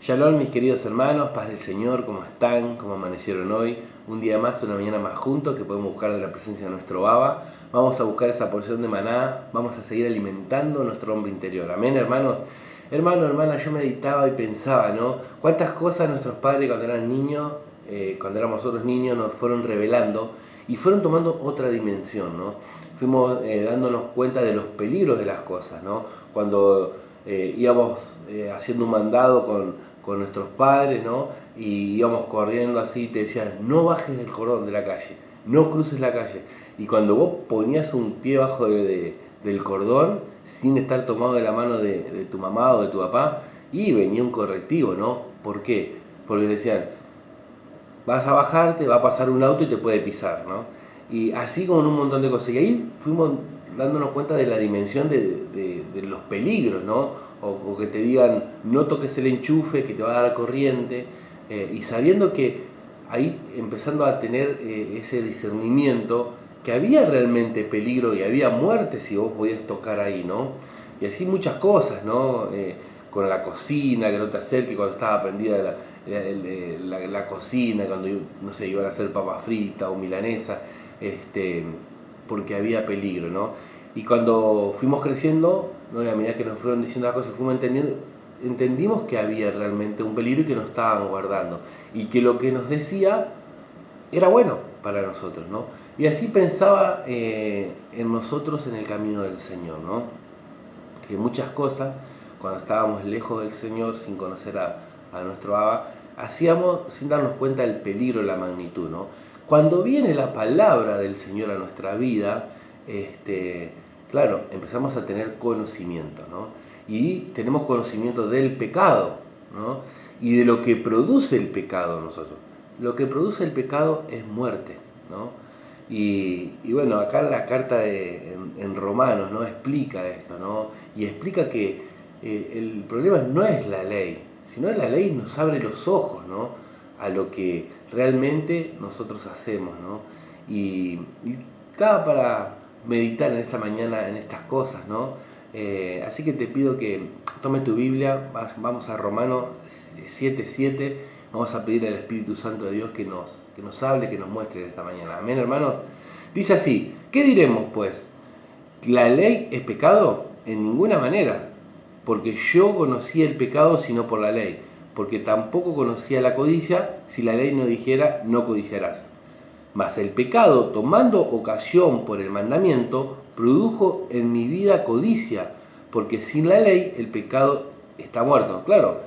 Shalom, mis queridos hermanos, paz del Señor, ¿cómo están? ¿Cómo amanecieron hoy? Un día más, una mañana más juntos que podemos buscar de la presencia de nuestro Abba. Vamos a buscar esa porción de maná, vamos a seguir alimentando nuestro hombre interior. Amén, hermanos. Hermano, hermana, yo meditaba y pensaba, ¿no? Cuántas cosas nuestros padres cuando eran niños, cuando éramos nosotros niños, nos fueron revelando y fueron tomando otra dimensión, ¿no? Fuimos dándonos cuenta de los peligros de las cosas, ¿no? Cuando íbamos haciendo un mandado con nuestros padres, ¿no? Y íbamos corriendo así y te decían, no bajes del cordón de la calle, no cruces la calle. Y cuando vos ponías un pie bajo del cordón, sin estar tomado de la mano de tu mamá o de tu papá, y venía un correctivo, ¿no? ¿Por qué? Porque decían, vas a bajarte, va a pasar un auto y te puede pisar, ¿no? Y así como en un montón de cosas. Y ahí fuimos dándonos cuenta de la dimensión de los peligros, ¿no? O que te digan, no toques el enchufe, que te va a dar corriente. Y sabiendo que ahí empezando a tener ese discernimiento, que había realmente peligro y había muerte si vos podías tocar ahí, ¿no? Y así muchas cosas, ¿no? Con la cocina, que no te acerques cuando estaba prendida la cocina, cuando no sé, iban a hacer papas fritas o milanesa, porque había peligro, ¿no? Y cuando fuimos creciendo, ¿no? Y a medida que nos fueron diciendo las cosas, fuimos entendiendo, entendimos que había realmente un peligro y que nos estaban guardando. Y que lo que nos decía era bueno para nosotros, ¿no? Y así pensaba en nosotros en el camino del Señor, ¿no? Que muchas cosas, cuando estábamos lejos del Señor, sin conocer a nuestro Abba, hacíamos sin darnos cuenta del peligro, la magnitud, ¿no? Cuando viene la palabra del Señor a nuestra vida, claro, empezamos a tener conocimiento, ¿no? Y tenemos conocimiento del pecado, ¿no? Y de lo que produce el pecado en nosotros. Lo que produce el pecado es muerte, ¿no? Y bueno, acá en la carta en Romanos, ¿no? Explica esto, ¿no? Y explica que el problema no es la ley, sino la ley nos abre los ojos, ¿no? A lo que realmente nosotros hacemos, ¿no? Y estaba para meditar en esta mañana en estas cosas, ¿no? Así que te pido que tome tu Biblia, vamos a Romanos 7:7, vamos a pedir al Espíritu Santo de Dios que nos hable, que nos muestre esta mañana. Amén, hermanos. Dice así, ¿qué diremos pues? ¿La ley es pecado? En ninguna manera, porque yo conocía el pecado sino por la ley, porque tampoco conocía la codicia si la ley no dijera no codiciarás. Mas el pecado, tomando ocasión por el mandamiento, produjo en mi vida codicia, porque sin la ley el pecado está muerto. Claro,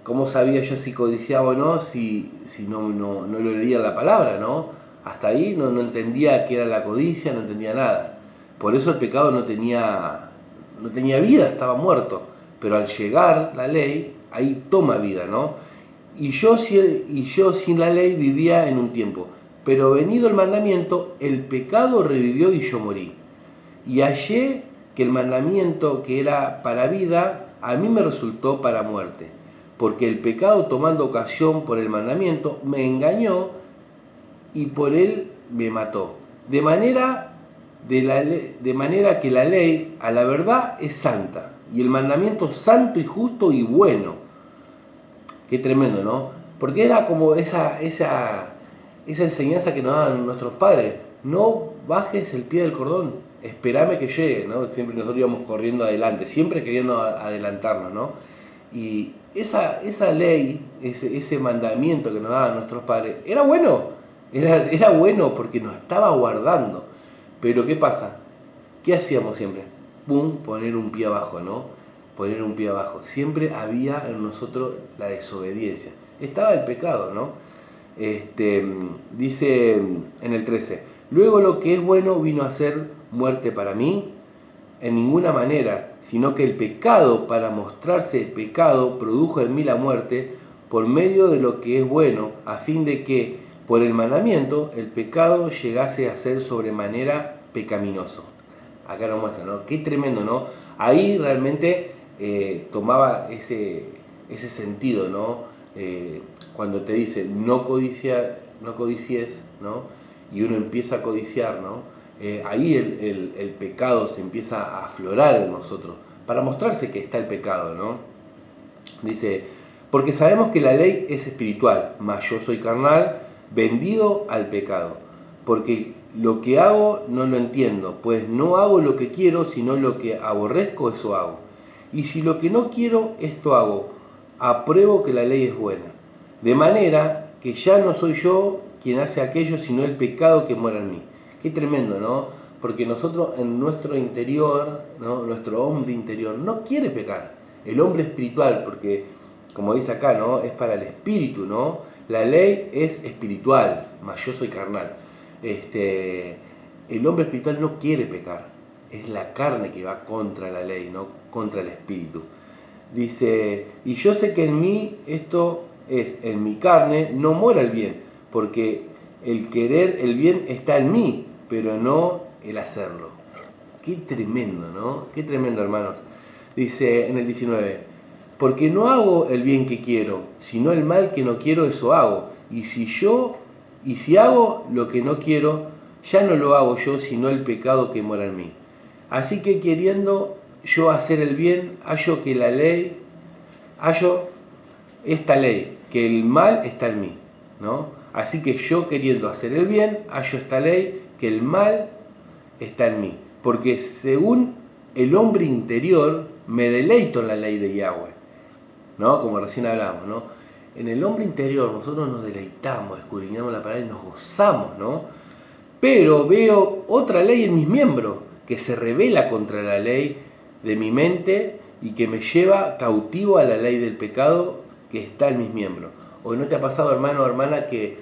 ¿cómo sabía yo si codiciaba o no si no lo leía la palabra, ¿no? Hasta ahí no entendía qué era la codicia, no entendía nada. Por eso el pecado no tenía vida, estaba muerto. Pero al llegar la ley, ahí toma vida, ¿no? Y yo sin la ley vivía en un tiempo. Pero venido el mandamiento, el pecado revivió y yo morí. Y hallé que el mandamiento que era para vida, a mí me resultó para muerte. Porque el pecado, tomando ocasión por el mandamiento, me engañó y por él me mató. De manera que la ley a la verdad es santa, y el mandamiento santo y justo y bueno. Qué tremendo, ¿no? Porque era como esa enseñanza que nos daban nuestros padres. No bajes el pie del cordón, espérame que llegue, ¿no? Siempre nosotros íbamos corriendo adelante, siempre queriendo adelantarnos, ¿no? Y esa ley, ese mandamiento que nos daban nuestros padres, era bueno, era bueno porque nos estaba guardando. Pero ¿qué pasa? ¿Qué hacíamos siempre? ¡Pum! Poner un pie abajo, ¿no? Poner un pie abajo. Siempre había en nosotros la desobediencia. Estaba el pecado, ¿no? Dice en el 13, luego lo que es bueno vino a ser muerte para mí, en ninguna manera, sino que el pecado, para mostrarse pecado, produjo en mí la muerte por medio de lo que es bueno, a fin de que por el mandamiento el pecado llegase a ser sobremanera pecaminoso. Acá lo muestra, ¿no? Qué tremendo, ¿no? Ahí realmente tomaba ese sentido, ¿no? Cuando te dice no codicies, ¿no? Y uno empieza a codiciar, ¿no? Ahí el pecado se empieza a aflorar en nosotros, para mostrarse que está el pecado, ¿no? Dice, Porque sabemos que la ley es espiritual, mas yo soy carnal, vendido al pecado. Porque lo que hago no lo entiendo, pues no hago lo que quiero, sino lo que aborrezco, eso hago. Y si lo que no quiero, esto hago, apruebo que la ley es buena. De manera que ya no soy yo quien hace aquello, sino el pecado que mora en mí. Qué tremendo, ¿no? Porque nosotros en nuestro interior, ¿no? Nuestro hombre interior no quiere pecar. El hombre espiritual, porque como dice acá, ¿no? Es para el espíritu, ¿no? La ley es espiritual, mas yo soy carnal. El hombre espiritual no quiere pecar. Es la carne que va contra la ley, ¿no? Contra el espíritu. Dice, y yo sé que en mí esto es, en mi carne no mora el bien, porque el querer el bien está en mí, pero no el hacerlo. Qué tremendo, ¿no? Qué tremendo, hermanos. Dice en el 19, porque no hago el bien que quiero, sino el mal que no quiero, eso hago. Y si hago lo que no quiero, ya no lo hago yo, sino el pecado que mora en mí. Así que queriendo yo hacer el bien, hallo esta ley, que el mal está en mí, ¿no? Así que yo queriendo hacer el bien, hallo esta ley, que el mal está en mí. Porque según el hombre interior, me deleito en la ley de Yahweh, ¿no? Como recién hablamos, ¿no? En el hombre interior nosotros nos deleitamos, escudriñamos la palabra y nos gozamos, ¿no? Pero veo otra ley en mis miembros que se revela contra la ley de mi mente y que me lleva cautivo a la ley del pecado que está en mis miembros. ¿O no te ha pasado, hermano o hermana, que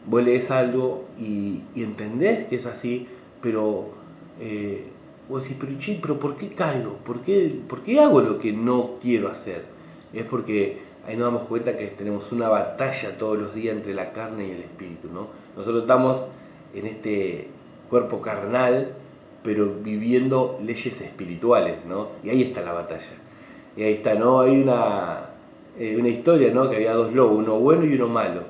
vos lees algo y entendés que es así, pero vos decís, pero ¿por qué caigo? ¿Por qué hago lo que no quiero hacer? Es porque ahí nos damos cuenta que tenemos una batalla todos los días entre la carne y el espíritu, ¿no? Nosotros estamos en este cuerpo carnal, pero viviendo leyes espirituales, ¿no? Y ahí está la batalla. Y ahí está, ¿no? Hay una historia, ¿no? Que había dos lobos, uno bueno y uno malo,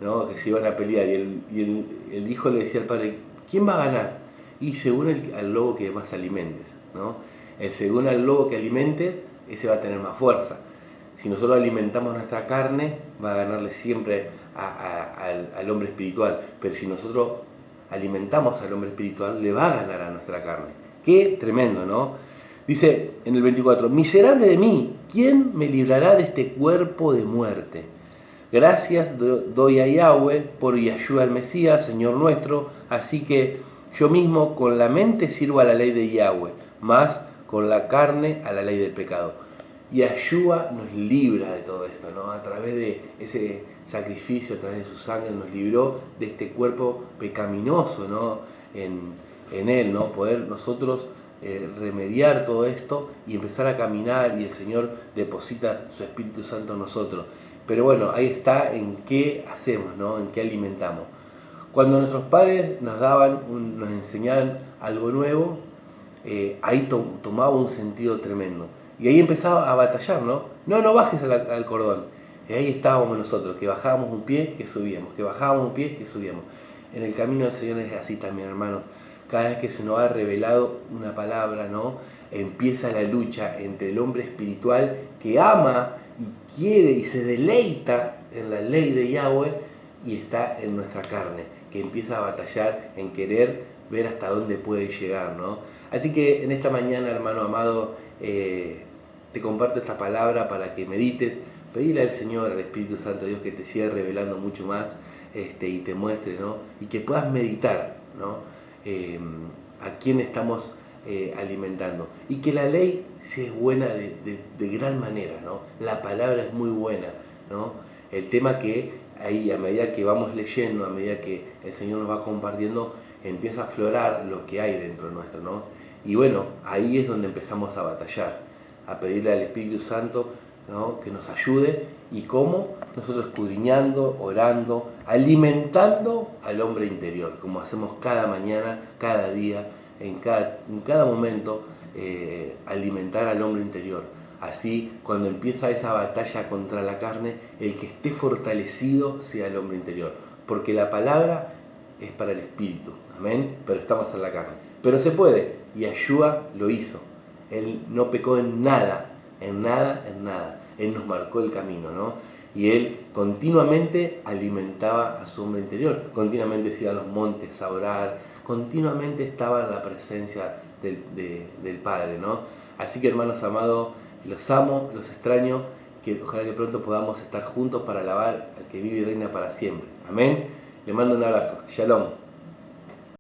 ¿no? Que se iban a pelear y el hijo le decía al padre, ¿quién va a ganar? Y según al lobo que más alimentes, ¿no? Según al lobo que alimentes, ese va a tener más fuerza. Si nosotros alimentamos nuestra carne, va a ganarle siempre al hombre espiritual. Pero si nosotros alimentamos al hombre espiritual, le va a ganar a nuestra carne. Qué tremendo, ¿no? Dice en el 24, miserable de mí, ¿quién me librará de este cuerpo de muerte? Gracias doy a Yahweh por Yahshua el Mesías, Señor nuestro, así que yo mismo con la mente sirvo a la ley de Yahweh, más con la carne a la ley del pecado. Yahshua nos libra de todo esto, ¿no? A través de ese sacrificio, a través de su sangre, nos libró de este cuerpo pecaminoso, ¿no? En Él, ¿no? Poder nosotros remediar todo esto y empezar a caminar, y el Señor deposita su Espíritu Santo en nosotros. Pero bueno, ahí está en qué hacemos, ¿no? En qué alimentamos. Cuando nuestros padres nos enseñaban algo nuevo, ahí tomaba un sentido tremendo. Y ahí empezaba a batallar, ¿no? No bajes al cordón. Y ahí estábamos nosotros, que bajábamos un pie, que subíamos, que bajábamos un pie, que subíamos. En el camino del Señor es así también, hermanos. Cada vez que se nos ha revelado una palabra, ¿no? Empieza la lucha entre el hombre espiritual que ama y quiere y se deleita en la ley de Yahweh, y está en nuestra carne, que empieza a batallar en querer ver hasta dónde puede llegar, ¿no? Así que en esta mañana, hermano amado, te comparto esta palabra para que medites, pedirle al Señor, al Espíritu Santo Dios, que te siga revelando mucho más y te muestre, ¿no? Y que puedas meditar, ¿no? A quién estamos alimentando, y que la ley sea buena de gran manera, ¿no? La palabra es muy buena, ¿no? El tema que ahí, a medida que vamos leyendo, a medida que el Señor nos va compartiendo, empieza a aflorar lo que hay dentro nuestro, ¿no? Y bueno, ahí es donde empezamos a batallar, a pedirle al Espíritu Santo, ¿no? Que nos ayude, y cómo nosotros escudriñando, orando, alimentando al hombre interior, como hacemos cada mañana, cada día, en cada momento, alimentar al hombre interior. Así, cuando empieza esa batalla contra la carne, el que esté fortalecido sea el hombre interior, porque la palabra es para el espíritu, amén, pero estamos en la carne. Pero se puede, y Yahshua lo hizo. Él no pecó en nada, en nada, en nada. Él nos marcó el camino, ¿no? Y Él continuamente alimentaba a su hombre interior, continuamente se iba a los montes a orar, continuamente estaba en la presencia del Padre, ¿no? Así que, hermanos amados, los amo, los extraño, que ojalá que pronto podamos estar juntos para alabar al que vive y reina para siempre. Amén. Le mando un abrazo. Shalom.